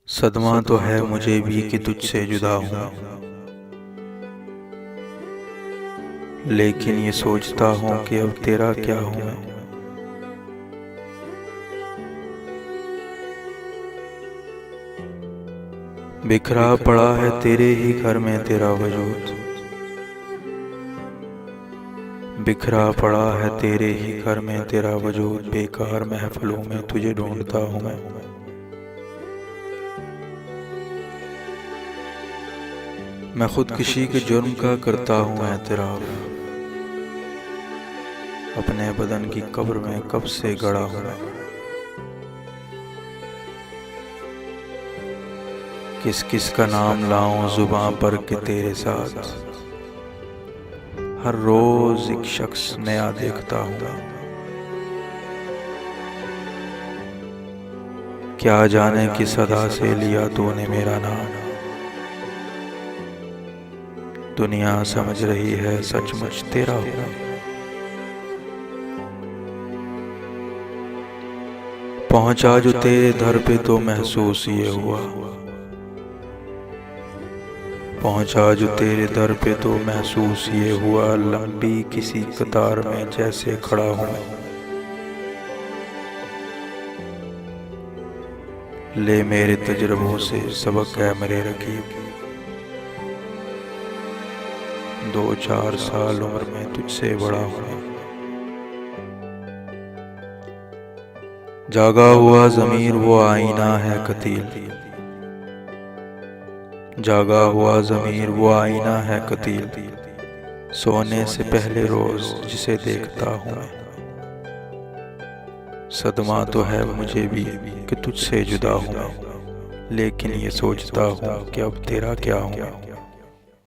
सदमा तो है मुझे भी कि तुझसे जुदा हूँ, लेकिन ये सोचता हूँ कि अब तेरा क्या हूँ मैं। बिखरा पड़ा है तेरे ही घर में तेरा वजूद, बिखरा पड़ा है तेरे ही घर में तेरा वजूद। बेकार महफिलों में तुझे ढूंढता हूँ मैं। मैं खुदकुशी के जुर्म का करता हूँ एतराफ, अपने बदन की कब्र में कब से गड़ा हूँ मैं। किस किस का नाम लाऊं जुबां पर कि तेरे साथ, हर रोज एक शख्स नया देखता हूँ मैं। क्या जाने किस अदा से लिया तूने मेरा नाम, दुनिया समझ रही है सचमुच तेरा हूँ मैं। पहुंचा जो तेरे दर पे तो महसूस ये हुआ, पहुंचा जो तेरे दर पे तो महसूस ये हुआ। लंबी किसी कतार में जैसे खड़ा हूँ मैं। ले मेरे तजुर्बों से सबक है मेरे रकीब, 2-4 साल उम्र में तुझसे बड़ा हूँ मैं। जागा हुआ ज़मीर वो आईना है कतील, जागा हुआ ज़मीर वो आईना है कतील। सोने से पहले रोज़ जिसे देखता हूँ मैं। सदमा तो है मुझे भी कि तुझसे जुदा हूँ मैं, लेकिन ये सोचता हूँ कि अब तेरा क्या हूँ मैं।